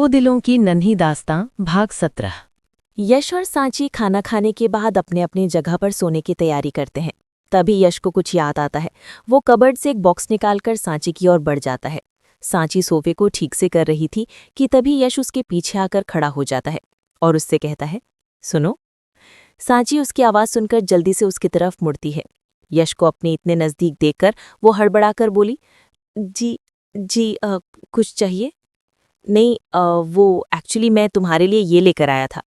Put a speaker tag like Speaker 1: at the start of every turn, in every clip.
Speaker 1: दो दिलों की नन्ही दास्तां भाग 17।
Speaker 2: यश और सांची खाना खाने के बाद अपने अपनी जगह पर सोने की तैयारी करते हैं। तभी यश को कुछ याद आता है। वो कबर्ड से एक बॉक्स निकालकर सांची की ओर बढ़ जाता है। सांची सोफे को ठीक से कर रही थी कि तभी यश उसके पीछे आकर खड़ा हो जाता है और उससे कहता है, सुनो। सांची उसकी आवाज़ सुनकर जल्दी से उसकी तरफ मुड़ती है। यश को अपने इतने नज़दीक देखकर वो हड़बड़ाकर बोली, जी कुछ चाहिए? नहीं, वो एक्चुअली मैं तुम्हारे लिए ये लेकर आया था।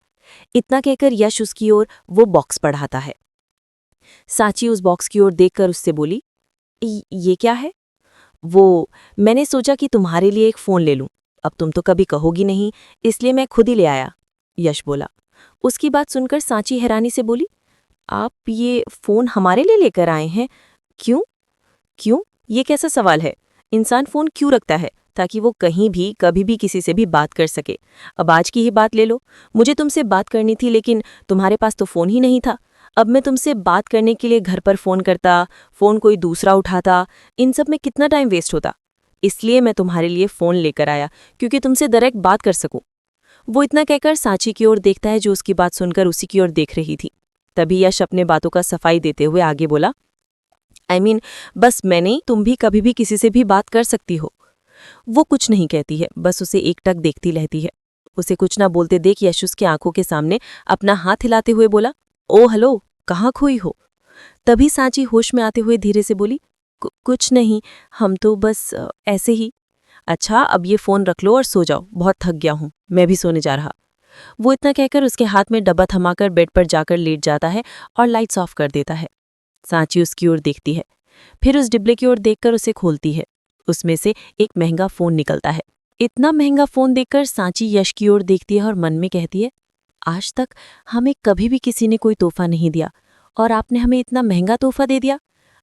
Speaker 2: इतना कहकर यश उसकी ओर वो बॉक्स बढ़ाता है। सांची उस बॉक्स की ओर देखकर उससे बोली, ये क्या है? मैंने सोचा कि तुम्हारे लिए एक फ़ोन ले लूं। अब तुम तो कभी कहोगी नहीं, इसलिए मैं खुद ही ले आया, यश बोला। उसकी बात सुनकर सांची हैरानी से बोली, आप ये फ़ोन हमारे लिए लेकर आए हैं? क्यों? क्यों? ये कैसा सवाल है? इंसान फ़ोन क्यों रखता है? ताकि वो कहीं भी कभी भी किसी से भी बात कर सके। अब आज की ही बात ले लो। मुझे तुमसे बात करनी थी लेकिन तुम्हारे पास तो फ़ोन ही नहीं था। अब मैं तुमसे बात करने के लिए घर पर फ़ोन करता, फ़ोन कोई दूसरा उठाता, इन सब में कितना टाइम वेस्ट होता। इसलिए मैं तुम्हारे लिए फ़ोन लेकर आया, क्योंकि तुमसे डायरेक्ट बात कर सकूं। वो इतना कहकर सांची की ओर देखता है जो उसकी बात सुनकर उसी की ओर देख रही थी। तभी यश अपने बातों का सफाई देते हुए आगे बोला, बस मैं नहीं, तुम भी कभी भी किसी से भी बात कर सकती हो। वो कुछ नहीं कहती है, बस उसे एकटक देखती रहती है। उसे कुछ ना बोलते देख यश उसकी आंखों के सामने अपना हाथ हिलाते हुए बोला, ओ हेलो, कहाँ खोई हो? तभी सांची होश में आते हुए धीरे से बोली, कुछ नहीं, हम तो बस ऐसे ही। अच्छा, अब ये फ़ोन रख लो और सो जाओ, बहुत थक गया हूँ, मैं भी सोने जा रहा। वो इतना कहकर उसके हाथ में डब्बा थमाकर बेड पर जाकर लेट जाता है और लाइट्स ऑफ कर देता है। सांची उसकी ओर देखती है, फिर उस डिब्बे की ओर देखकर उसे खोलती है। उसमें से एक महंगा फ़ोन निकलता है। इतना महंगा फ़ोन देखकर सांची यश की ओर देखती है और मन में कहती है, आज तक हमें कभी भी किसी ने कोई तोहफा नहीं दिया और आपने हमें इतना महंगा तोहफा दे दिया।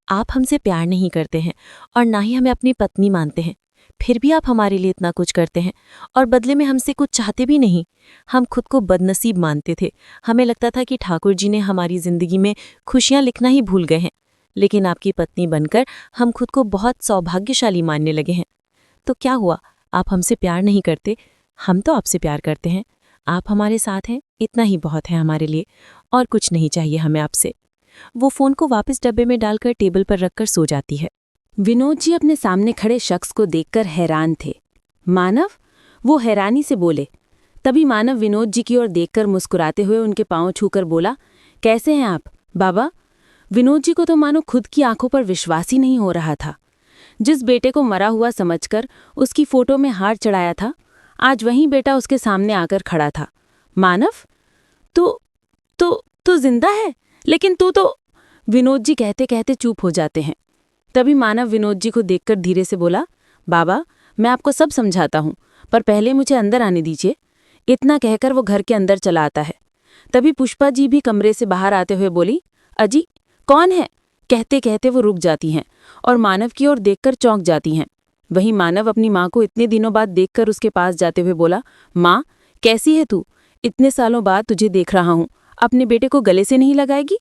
Speaker 2: आप हमसे प्यार नहीं करते हैं और ना ही हमें अपनी पत्नी मानते हैं, फिर भी आप हमारे लिए इतना कुछ करते हैं और बदले में हमसे कुछ चाहते भी नहीं। हम खुद को बदनसीब मानते थे। हमें लगता था कि ठाकुर जी ने हमारी ज़िंदगी में खुशियाँ लिखना ही भूल गए हैं, लेकिन आपकी पत्नी बनकर हम खुद को बहुत सौभाग्यशाली मानने लगे हैं। तो क्या हुआ, आप हमसे प्यार नहीं करते? हम तो आपसे प्यार करते हैं। आप हमारे साथ हैं, इतना ही बहुत है हमारे लिए, और कुछ नहीं चाहिए हमें आपसे। वो फ़ोन को वापस डब्बे में डालकर टेबल पर रखकर सो जाती है।
Speaker 3: विनोद जी अपने सामने खड़े शख्स को देखकर हैरान थे। मानव? वो हैरानी से बोले। तभी मानव विनोद जी की ओर देखकर मुस्कुराते हुए उनके पांव छूकर बोला, कैसे हैं आप बाबा? विनोद जी को तो मानो खुद की आंखों पर विश्वास ही नहीं हो रहा था। जिस बेटे को मरा हुआ समझकर उसकी फोटो में हार चढ़ाया था, आज वही बेटा उसके सामने आकर खड़ा था। मानव, तो जिंदा है? लेकिन तू तो... विनोद जी कहते कहते चुप हो जाते हैं। तभी मानव विनोद जी को देखकर धीरे से बोला, बाबा, मैं आपको सब समझाता हूँ, पर पहले मुझे अंदर आने दीजिए। इतना कहकर वो घर के अंदर चला आता है। तभी पुष्पा जी भी कमरे से बाहर आते हुए बोली, अजी, कौन है? कहते कहते वो रुक जाती हैं और मानव की ओर देखकर चौंक जाती हैं। वहीं मानव अपनी माँ को इतने दिनों बाद देखकर उसके पास जाते हुए बोला, माँ, कैसी है तू? इतने सालों बाद तुझे देख रहा हूँ, अपने बेटे को गले से नहीं लगाएगी?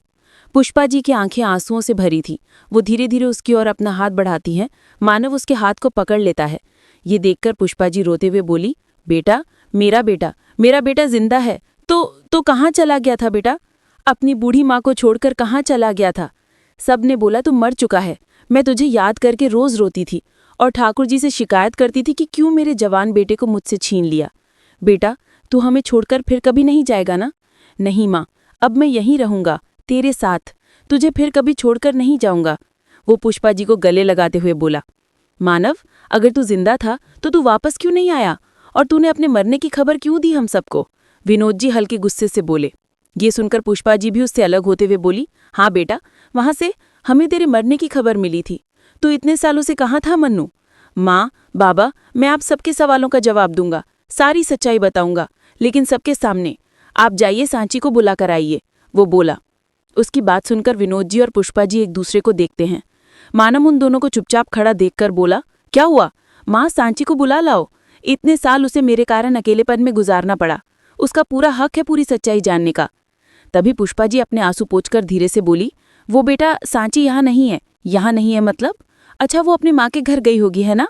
Speaker 3: पुष्पा जी की आंखें आंसुओं से भरी थी। वो धीरे धीरे उसकी ओर अपना हाथ बढ़ाती हैं। मानव उसके हाथ को पकड़ लेता है। ये देखकर पुष्पा जी रोते हुए बोली, बेटा, मेरा बेटा जिंदा है। तो कहाँ चला गया था बेटा? अपनी बूढ़ी माँ को छोड़कर कहाँ चला गया था? सबने बोला तू मर चुका है। मैं तुझे याद करके रोज रोती थी और ठाकुर जी से शिकायत करती थी कि क्यों मेरे जवान बेटे को मुझसे छीन लिया। बेटा, तू हमें छोड़कर फिर कभी नहीं जाएगा ना? नहीं माँ, अब मैं यहीं रहूंगा तेरे साथ, तुझे फिर कभी छोड़कर नहीं जाऊंगा, वो पुष्पा जी को गले लगाते हुए बोला। मानव, अगर तू जिंदा था तो तू वापस क्यों नहीं आया और तूने अपने मरने की खबर क्यों दी हम सबको? विनोद जी हल्के गुस्से से बोले। ये सुनकर पुष्पा जी भी उससे अलग होते हुए बोली, हाँ बेटा, वहां से हमें तेरे मरने की खबर मिली थी। तू इतने सालों से कहाँ था मन्नू? माँ, बाबा, मैं आप सबके सवालों का जवाब दूंगा, सारी सच्चाई बताऊंगा, लेकिन सबके सामने। आप जाइए, सांची को बुला कर आइए, वो बोला। उसकी बात सुनकर विनोद जी और पुष्पा जी एक दूसरे को देखते हैं। मानव उन दोनों को चुपचाप खड़ा देखकर बोला, क्या हुआ? माँ, सांची को बुला लाओ। इतने साल उसे मेरे कारण अकेलेपन में गुजारना पड़ा। उसका पूरा हक है पूरी सच्चाई जानने का। तभी पुष्पा जी अपने आंसू पोंछकर धीरे से बोली, वो बेटा, सांची यहाँ नहीं है। यहाँ नहीं है मतलब? अच्छा, वो अपनी माँ के घर गई होगी, है ना?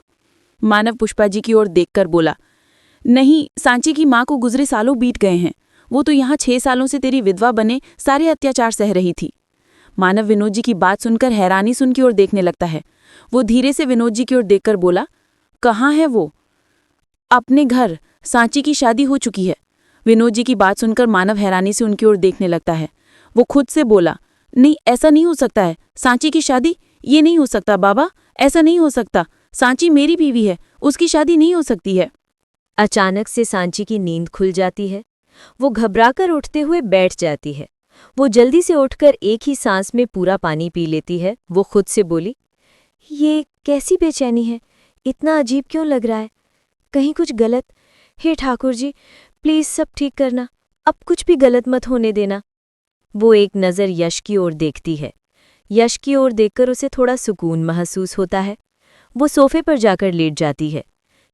Speaker 3: मानव पुष्पा जी की ओर देखकर बोला, नहीं, सांची की माँ को गुजरे सालों बीत गए हैं। वो तो यहाँ 6 सालों से तेरी विधवा बने सारे अत्याचार सह रही थी। मानव विनोद जी की बात सुनकर हैरानी से उनकी ओर देखने लगता है। वो धीरे से विनोद जी की ओर देखकर बोला, कहाँ है वो? अपने घर। सांची की शादी हो चुकी है। विनोद जी की बात सुनकर मानव हैरानी से उनकी ओर देखने लगता है। वो खुद से बोला, नहीं, ऐसा नहीं हो सकता है। सांची की शादी? ये नहीं हो सकता बाबा, ऐसा नहीं हो सकता। सांची मेरी बीवी है, उसकी शादी नहीं हो सकती है।
Speaker 2: अचानक से सांची की नींद खुल जाती है। वो घबराकर उठते हुए बैठ जाती है। वो जल्दी से उठकर एक ही सांस में पूरा पानी पी लेती है। वो खुद से बोली, ये कैसी बेचैनी है? इतना अजीब क्यों लग रहा है? कहीं कुछ गलत? हे ठाकुर जी, प्लीज सब ठीक करना। अब कुछ भी गलत मत होने देना। वो एक नज़र यश की ओर देखती है। यश की ओर देखकर उसे थोड़ा सुकून महसूस होता है। वो सोफे पर जाकर लेट जाती है।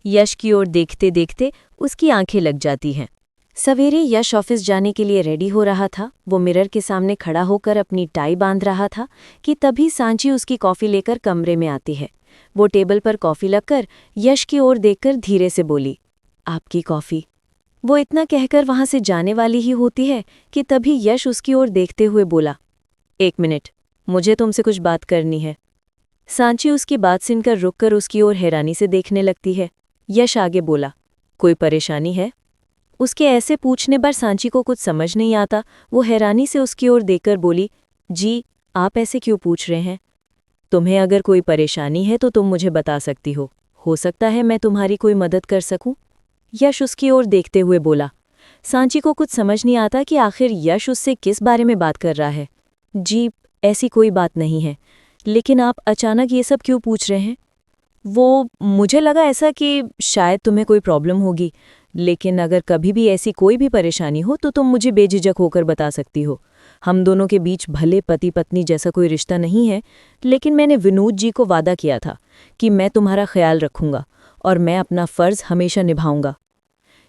Speaker 2: यश की ओर देखते देखते उसकी आंखें लग जाती हैं। सवेरे यश ऑफिस जाने के लिए रेडी हो रहा था। वो मिरर के सामने खड़ा होकर अपनी टाई बांध रहा था कि तभी सांची उसकी कॉफ़ी लेकर कमरे में आती है। वो टेबल पर कॉफ़ी रखकर यश की ओर देखकर धीरे से बोली, आपकी कॉफ़ी। वो इतना कहकर वहां से जाने वाली ही होती है कि तभी यश उसकी ओर देखते हुए बोला, 1 मिनट, मुझे तुमसे कुछ बात करनी है। सांची उसकी बात सुनकर रुककर उसकी ओर हैरानी से देखने लगती है। यश आगे बोला, कोई परेशानी है? उसके ऐसे पूछने पर सांची को कुछ समझ नहीं आता। वो हैरानी से उसकी ओर देखकर बोली, जी, आप ऐसे क्यों पूछ रहे हैं? तुम्हें अगर कोई परेशानी है तो तुम मुझे बता सकती हो सकता है मैं तुम्हारी कोई मदद कर सकूं। यश उसकी ओर देखते हुए बोला। सांची को कुछ समझ नहीं आता कि आखिर यश उससे किस बारे में बात कर रहा है। जी, ऐसी कोई बात नहीं है, लेकिन आप अचानक ये सब क्यों पूछ रहे हैं? वो मुझे लगा ऐसा कि शायद तुम्हें कोई प्रॉब्लम होगी, लेकिन अगर कभी भी ऐसी कोई भी परेशानी हो तो तुम मुझे बेझिझक होकर बता सकती हो। हम दोनों के बीच भले पति पत्नी जैसा कोई रिश्ता नहीं है, लेकिन मैंने विनोद जी को वादा किया था कि मैं तुम्हारा ख्याल रखूंगा और मैं अपना फर्ज हमेशा निभाऊंगा।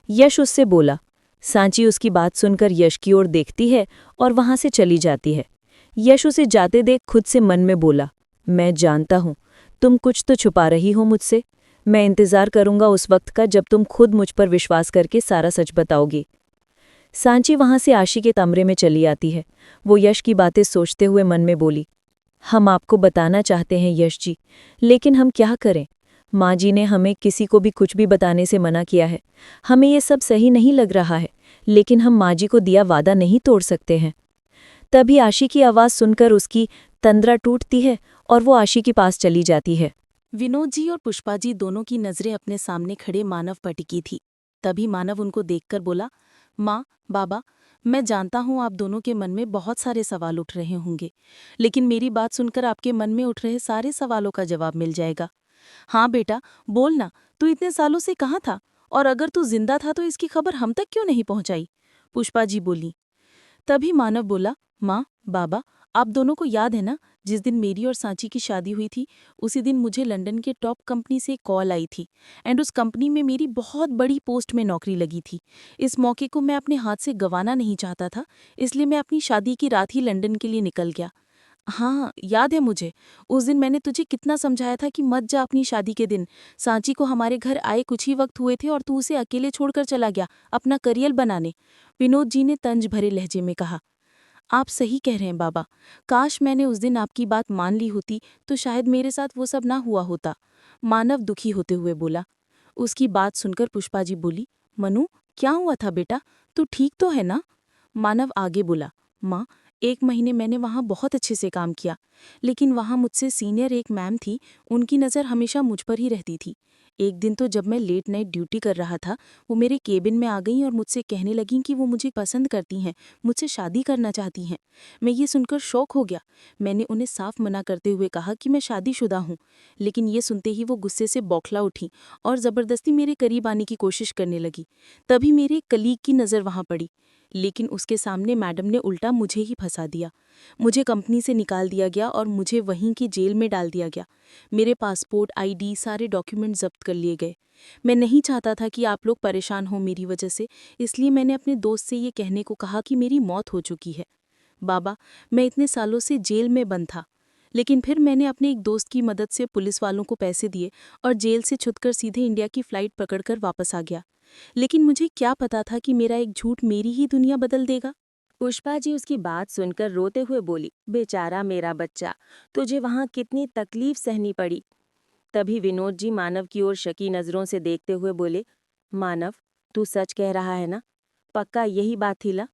Speaker 2: यश उससे बोला। सांची उसकी बात सुनकर यश की ओर देखती है और वहां से चली जाती है। यश उसे जाते देख खुद से मन में बोला, मैं जानता हूं तुम कुछ तो छुपा रही हो मुझसे। मैं इंतजार करूंगा उस वक्त का जब तुम खुद मुझ पर विश्वास करके सारा सच बताओगी। सांची वहां से आशी के कमरे में चली आती है। वो यश की बातें सोचते हुए मन में बोली, हम आपको बताना चाहते हैं यश जी, लेकिन हम क्या करें? माँ जी ने हमें किसी को भी कुछ भी बताने से मना किया है। हमें ये सब सही नहीं लग रहा है, लेकिन हम माँ जी को दिया वादा नहीं तोड़ सकते हैं। तभी आशी की आवाज़ सुनकर उसकी तंद्रा टूटती है और वो आशी के पास चली जाती है।
Speaker 3: विनोद जी और पुष्पा जी दोनों की नजरें अपने सामने खड़े मानव पर टिकी थी। तभी मानव उनको देखकर बोला, माँ, बाबा, मैं जानता हूँ आप दोनों के मन में बहुत सारे सवाल उठ रहे होंगे, लेकिन मेरी बात सुनकर आपके मन में उठ रहे सारे सवालों का जवाब मिल जाएगा। हाँ बेटा, बोलना, तू इतने सालों से कहाँ था? और अगर तू जिंदा था तो इसकी खबर हम तक क्यों नहीं पहुंचाई? पुष्पा जी बोली। तभी मानव बोला, माँ, बाबा, आप दोनों को याद है ना, जिस दिन मेरी और सांची की शादी हुई थी, उसी दिन मुझे लंदन के टॉप कंपनी से कॉल आई थी एंड उस कंपनी में मेरी बहुत बड़ी पोस्ट में नौकरी लगी थी। इस मौके को मैं अपने हाथ से गंवाना नहीं चाहता था, इसलिए मैं अपनी शादी की रात ही लंदन के लिए निकल गया। हाँ, याद है मुझे, उस दिन मैंने तुझे कितना समझाया था कि मत जा अपनी शादी के दिन। सांची को हमारे घर आए कुछ ही वक्त हुए थे और तू उसे अकेले छोड़कर चला गया अपना करियर बनाने। विनोद जी ने तंज भरे लहजे में कहा। आप सही कह रहे हैं बाबा, काश मैंने उस दिन आपकी बात मान ली होती तो शायद मेरे साथ वो सब ना हुआ होता। मानव दुखी होते हुए बोला। उसकी बात सुनकर पुष्पा जी बोली, मनु, क्या हुआ था बेटा, तू ठीक तो है ना? मानव आगे बोला, माँ, 1 महीने मैंने वहाँ बहुत अच्छे से काम किया, लेकिन वहाँ मुझसे सीनियर एक मैम थी, उनकी नज़र हमेशा मुझ पर ही रहती थी। एक दिन तो जब मैं लेट नाइट ड्यूटी कर रहा था, वो मेरे केबिन में आ गईं और मुझसे कहने लगीं कि वो मुझे पसंद करती हैं, मुझसे शादी करना चाहती हैं। मैं ये सुनकर शॉक हो गया। मैंने उन्हें साफ मना करते हुए कहा कि मैं शादीशुदा हूँ, लेकिन ये सुनते ही वो गुस्से से बौखला उठी और ज़बरदस्ती मेरे करीब आने की कोशिश करने लगी। तभी मेरे एक कलीग की नज़र वहाँ पड़ी, लेकिन उसके सामने मैडम ने उल्टा मुझे ही फंसा दिया। मुझे कंपनी से निकाल दिया गया और मुझे वहीं की जेल में डाल दिया गया। मेरे पासपोर्ट, आईडी, सारे डॉक्यूमेंट जब्त कर लिए गए। मैं नहीं चाहता था कि आप लोग परेशान हो मेरी वजह से, इसलिए मैंने अपने दोस्त से ये कहने को कहा कि मेरी मौत हो चुकी है। बाबा, मैं इतने सालों से जेल में बंद था, लेकिन फिर मैंने अपने एक दोस्त की मदद से पुलिस वालों को पैसे दिए और जेल से छुटकर सीधे इंडिया की फ्लाइट पकड़कर वापस आ गया। लेकिन मुझे क्या पता था कि मेरा एक झूठ मेरी ही दुनिया बदल देगा।
Speaker 2: पुष्पा जी उसकी बात सुनकर रोते हुए बोली, बेचारा मेरा बच्चा, तुझे वहां कितनी तकलीफ सहनी पड़ी। तभी विनोद जी मानव की ओर शकी नजरों से देखते हुए बोले, मानव, तू सच कह रहा है ना? पक्का यही बात थी ला?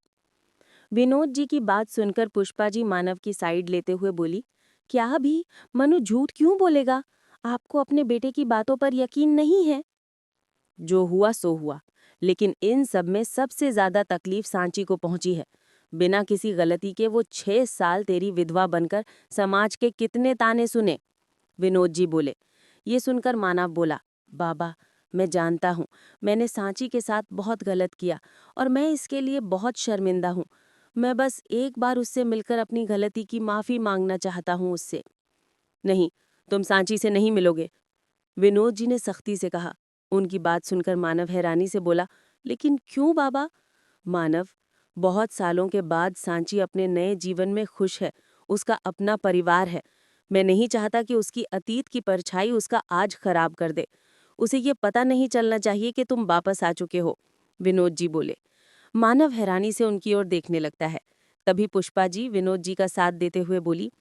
Speaker 2: विनोद जी की बात सुनकर पुष्पा जी मानव की साइड लेते हुए बोली, क्या अभी मनु झूठ क्यों बोलेगा? आपको अपने बेटे की बातों पर यकीन नहीं है? जो हुआ सो हुआ, लेकिन इन सब में सबसे ज्यादा तकलीफ सांची को पहुंची है। बिना किसी गलती के वो 6 साल तेरी विधवा बनकर समाज के कितने ताने सुने। विनोद जी बोले। ये सुनकर मानव बोला, बाबा, मैं जानता हूँ मैंने सांची के साथ बहुत गलत किया और मैं इसके लिए बहुत शर्मिंदा हूँ। मैं बस एक बार उससे मिलकर अपनी गलती की माफी मांगना चाहता हूँ उससे। नहीं, तुम सांची से नहीं मिलोगे, विनोद जी ने सख्ती से कहा। उनकी बात सुनकर मानव हैरानी से बोला, लेकिन क्यों बाबा? मानव, बहुत सालों के बाद सांची अपने नए जीवन में खुश है, उसका अपना परिवार है। मैं नहीं चाहता कि उसकी अतीत की परछाई उसका आज खराब कर दे। उसे ये पता नहीं चलना चाहिए कि तुम वापस आ चुके हो, विनोद जी बोले। मानव हैरानी से उनकी ओर देखने लगता है। तभी पुष्पा जी विनोद जी का साथ देते हुए बोली,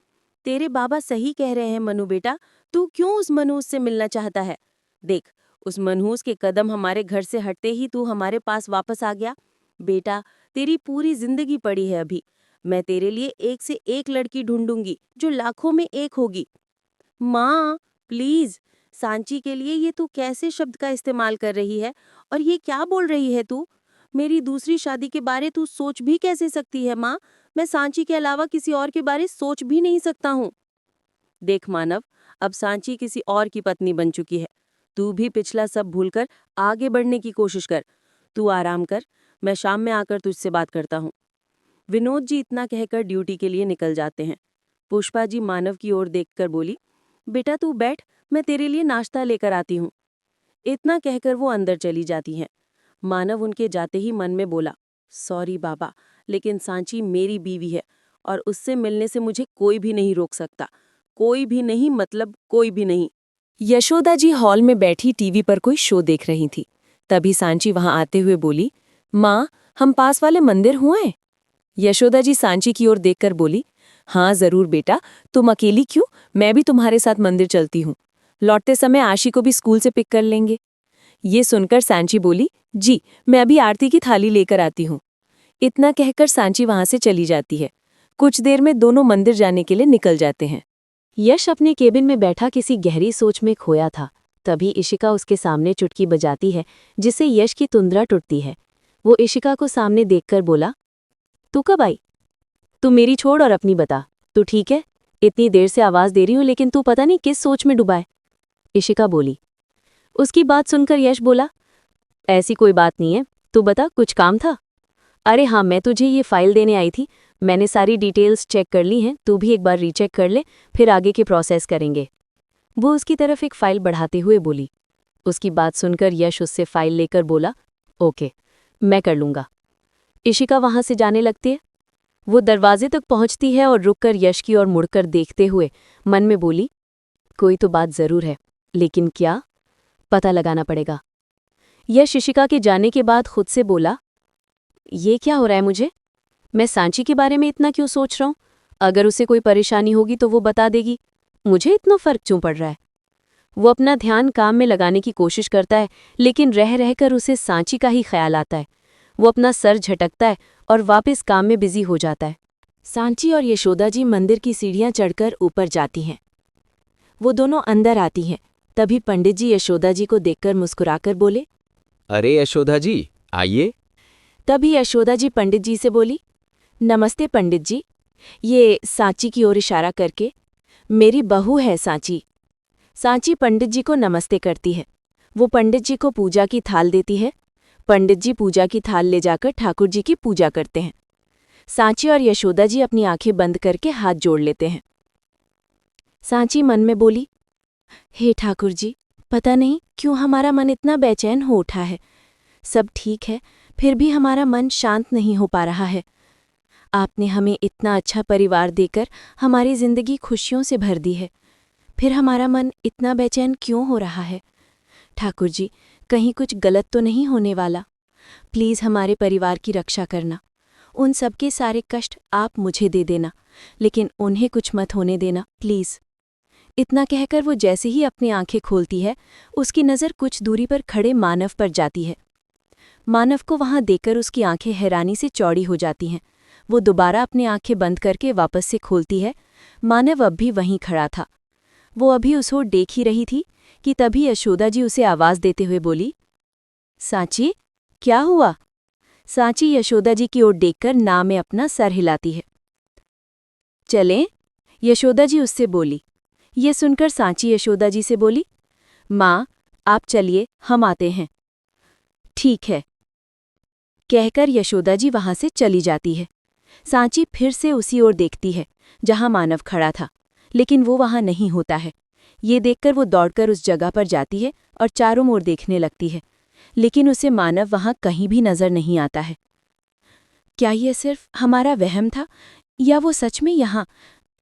Speaker 2: तेरे बाबा सही कह रहे हैं मनु बेटा, तू क्यों उस मनहूस से मिलना चाहता है? देख, उस मनहूस के कदम हमारे घर से हटते ही तू हमारे पास वापस आ गया। बेटा, तेरी पूरी जिंदगी पड़ी है अभी। मैं तेरे लिए एक से एक लड़की ढूंढूंगी जो लाखों में एक होगी। माँ, प्लीज, सांची के लिए ये तू कैसे शब्द का इस्तेमाल कर रही है और ये क्या बोल रही है तू? मेरी दूसरी शादी के बारे तू सोच भी कैसे सकती है माँ? मैं सांची के अलावा किसी और के बारे सोच भी नहीं सकता हूँ। देख मानव, अब सांची किसी और की पत्नी बन चुकी है। तू भी पिछला सब भूलकर आगे बढ़ने की कोशिश कर। तू आराम कर, मैं शाम में आकर तुझसे बात करता हूँ। विनोद जी इतना कहकर ड्यूटी के लिए निकल जाते हैं। पुष्पा जी मानव की ओर देखकर बोली, बेटा तू बैठ, मैं तेरे लिए नाश्ता लेकर आती हूँ। इतना कहकर वो अंदर चली जाती हैं। मानव उनके जाते ही मन में बोला, सॉरी बाबा, लेकिन सांची मेरी बीवी है और उससे मिलने से मुझे कोई भी नहीं रोक सकता। कोई भी नहीं, मतलब कोई भी नहीं।
Speaker 4: यशोदा जी हॉल में बैठी टीवी पर कोई शो देख रही थी। तभी सांची वहां आते हुए बोली, माँ, हम पास वाले मंदिर हुए? यशोदा जी सांची की ओर देखकर बोली, हाँ जरूर बेटा, तुम अकेली क्यों, मैं भी तुम्हारे साथ मंदिर चलती हूँ। लौटते समय आशी को भी स्कूल से पिक कर लेंगे। ये सुनकर सांची बोली, जी, मैं अभी आरती की थाली लेकर आती हूँ। इतना कहकर सांची वहां से चली जाती है। कुछ देर में दोनों मंदिर जाने के लिए निकल जाते हैं।
Speaker 2: यश अपने केबिन में बैठा किसी गहरी सोच में खोया था। तभी इशिका उसके सामने चुटकी बजाती है, जिससे यश की तुंद्रा टूटती है। वो इशिका को सामने देखकर बोला, तू कब आई? तू मेरी छोड़ और अपनी बता, तू ठीक है? इतनी देर से आवाज दे रही हूं लेकिन तू पता नहीं किस सोच में डूबा है। इशिका बोली। उसकी बात सुनकर यश बोला, ऐसी कोई बात नहीं है, तू बता, कुछ काम था? अरे हाँ, मैं तुझे ये फाइल देने आई थी। मैंने सारी डिटेल्स चेक कर ली हैं, तू भी एक बार रीचेक कर ले, फिर आगे के प्रोसेस करेंगे। वो उसकी तरफ एक फाइल बढ़ाते हुए बोली। उसकी बात सुनकर यश उससे फाइल लेकर बोला, ओके, मैं कर लूंगा। इशिका वहां से जाने लगती है। वो दरवाजे तक पहुंचती है और रुककर यश की ओर मुड़कर देखते हुए मन में बोली, कोई तो बात जरूर है, लेकिन क्या? पता लगाना पड़ेगा। यश इशिका के जाने के बाद खुद से बोला, ये क्या हो रहा है मुझे? मैं सांची के बारे में इतना क्यों सोच रहा हूं? अगर उसे कोई परेशानी होगी तो वो बता देगी, मुझे इतना फर्क क्यों पड़ रहा है? वो अपना ध्यान काम में लगाने की कोशिश करता है, लेकिन रह रहकर उसे सांची का ही ख्याल आता है। वो अपना सर झटकता है और वापस काम में बिजी हो जाता है। सांची और यशोदा जी मंदिर की सीढ़ियां चढ़कर ऊपर जाती हैं। वो दोनों अंदर आती हैं। तभी पंडित जी यशोदा जी को देखकर मुस्कुराकर बोले,
Speaker 5: अरे यशोदा जी, आइए।
Speaker 2: तभी यशोदा जी पंडित जी से बोली, नमस्ते पंडित जी। ये सांची की ओर इशारा करके, मेरी बहू है सांची। सांची पंडित जी को नमस्ते करती है। वो पंडित जी को पूजा की थाल देती है। पंडित जी पूजा की थाल ले जाकर ठाकुर जी की पूजा करते हैं। सांची और यशोदा जी अपनी आंखें बंद करके हाथ जोड़ लेते हैं। सांची मन में बोली, हे ठाकुर जी, पता नहीं क्यों हमारा मन इतना बेचैन हो उठा है। सब ठीक है, फिर भी हमारा मन शांत नहीं हो पा रहा है। आपने हमें इतना अच्छा परिवार देकर हमारी जिंदगी खुशियों से भर दी है, फिर हमारा मन इतना बेचैन क्यों हो रहा है? ठाकुर जी, कहीं कुछ गलत तो नहीं होने वाला? प्लीज़ हमारे परिवार की रक्षा करना। उन सबके सारे कष्ट आप मुझे दे देना, लेकिन उन्हें कुछ मत होने देना, प्लीज़। इतना कहकर वो जैसे ही अपनी आंखें खोलती है, उसकी नज़र कुछ दूरी पर खड़े मानव पर जाती है। मानव को वहां देखकर उसकी आंखें हैरानी से चौड़ी हो जाती हैं। वो दोबारा अपनी आंखें बंद करके वापस से खोलती है। मानव अब भी वहीं खड़ा था। वो अभी उस ओर देख ही रही थी कि तभी यशोदा जी उसे आवाज़ देते हुए बोली, सांची, क्या हुआ? सांची यशोदा जी की ओर देखकर ना में अपना सर हिलाती है। चलें? यशोदा जी उससे बोली। ये सुनकर सांची यशोदा जी से बोली, माँ, आप चलिए, हम आते हैं। ठीक है, कहकर यशोदा जी वहां से चली जाती है। सांची फिर से उसी ओर देखती है जहां मानव खड़ा था, लेकिन वो वहां नहीं होता है। ये देखकर वो दौड़कर उस जगह पर जाती है और चारों ओर देखने लगती है, लेकिन उसे मानव वहां कहीं भी नजर नहीं आता है। क्या ये सिर्फ हमारा वहम था या वो सच में यहाँ?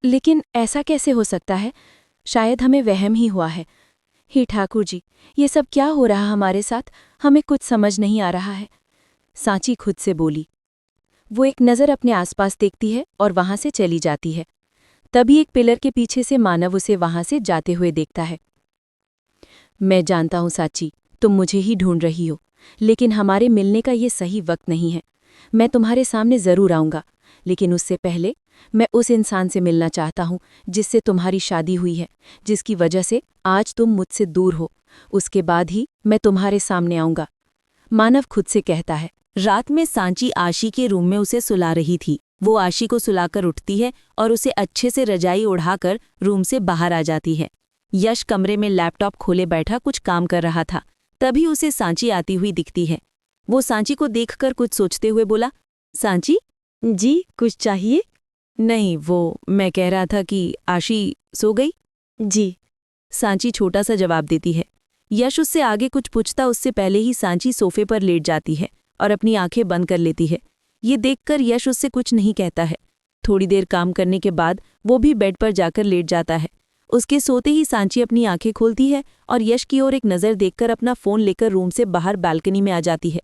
Speaker 2: लेकिन ऐसा कैसे हो सकता है? शायद हमें वहम ही हुआ है। हे ठाकुर जी, ये सब क्या हो रहा हमारे साथ? हमें कुछ समझ नहीं आ रहा है। सांची खुद से बोली। वो एक नज़र अपने आसपास देखती है और वहां से चली जाती है। तभी एक पिलर के पीछे से मानव उसे वहां से जाते हुए देखता है। मैं जानता हूं सांची, तुम मुझे ही ढूंढ रही हो, लेकिन हमारे मिलने का ये सही वक्त नहीं है। मैं तुम्हारे सामने जरूर आऊंगा, लेकिन उससे पहले मैं उस इंसान से मिलना चाहता हूं जिससे तुम्हारी शादी हुई है, जिसकी वजह से आज तुम मुझसे दूर हो। उसके बाद ही मैं तुम्हारे सामने आऊंगा, मानव खुद से कहता है।
Speaker 3: रात में सांची आशी के रूम में उसे सुला रही थी। वो आशी को सुलाकर उठती है और उसे अच्छे से रजाई ओढ़ाकर रूम से बाहर आ जाती है। यश कमरे में लैपटॉप खोले बैठा कुछ काम कर रहा था। तभी उसे सांची आती हुई दिखती है। वो सांची को देखकर कुछ सोचते हुए बोला, सांची जी, कुछ चाहिए? नहीं, वो मैं कह रहा था कि आशी सो गई? जी, सांची छोटा सा जवाब देती है। यश उससे आगे कुछ पूछता उससे पहले ही सांची सोफे पर लेट जाती है और अपनी आंखें बंद कर लेती है। ये देखकर यश उससे कुछ नहीं कहता है। थोड़ी देर काम करने के बाद वो भी बेड पर जाकर लेट जाता है। उसके सोते ही सांची अपनी आंखें खोलती है और यश की ओर एक नज़र देखकर अपना फ़ोन लेकर रूम से बाहर बालकनी में आ जाती है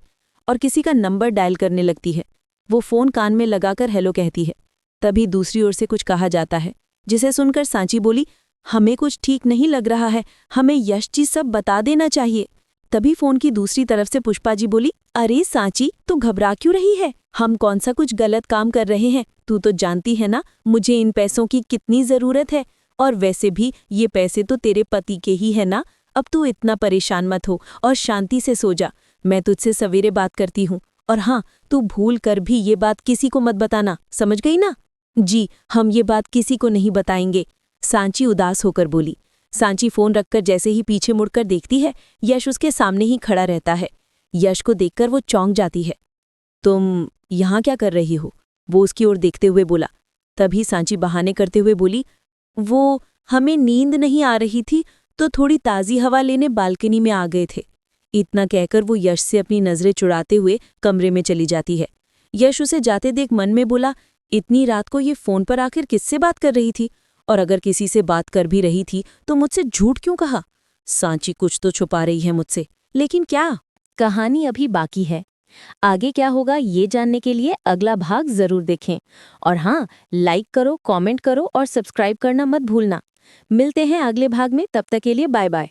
Speaker 3: और किसी का नंबर डायल करने लगती है। वो फ़ोन कान में लगाकर हेलो कहती है। तभी दूसरी ओर से कुछ कहा जाता है, जिसे सुनकर सांची बोली, हमें कुछ ठीक नहीं लग रहा है, हमें यश जी सब बता देना चाहिए। तभी फोन की दूसरी तरफ से पुष्पा जी बोली, अरे सांची, तू घबरा क्यों रही है? हम कौन सा कुछ गलत काम कर रहे हैं? तू तो जानती है ना मुझे इन पैसों की कितनी जरूरत है, और वैसे भी ये पैसे तो तेरे पति के ही है ना। अब तू इतना परेशान मत हो और शांति से सो जा। मैं तुझसे सवेरे बात करती हूँ, और हाँ, तू भूल कर भी ये बात किसी को मत बताना, समझ गई ना? जी, हम ये बात किसी को नहीं बताएंगे, सांची उदास होकर बोली। सांची फोन रखकर जैसे ही पीछे मुड़कर देखती है, यश उसके सामने ही खड़ा रहता है। यश को देखकर वो चौंक जाती है। तुम यहाँ क्या कर रही हो? वो उसकी ओर देखते हुए बोला। तभी सांची बहाने करते हुए बोली, वो हमें नींद नहीं आ रही थी तो थोड़ी ताज़ी हवा लेने बालकनी में आ गए थे। इतना कहकर वो यश से अपनी नज़रें चुराते हुए कमरे में चली जाती है। यश उसे जाते देख मन में बोला, इतनी रात को ये फ़ोन पर आखिर किससे बात कर रही थी? और अगर किसी से बात कर भी रही थी तो मुझसे झूठ क्यों कहा? सांची कुछ तो छुपा रही है मुझसे, लेकिन क्या?
Speaker 2: कहानी अभी बाकी है। आगे क्या होगा ये जानने के लिए अगला भाग जरूर देखें। और हाँ, लाइक करो, कमेंट करो और सब्सक्राइब करना मत भूलना। मिलते हैं अगले भाग में, तब तक के लिए बाय बाय।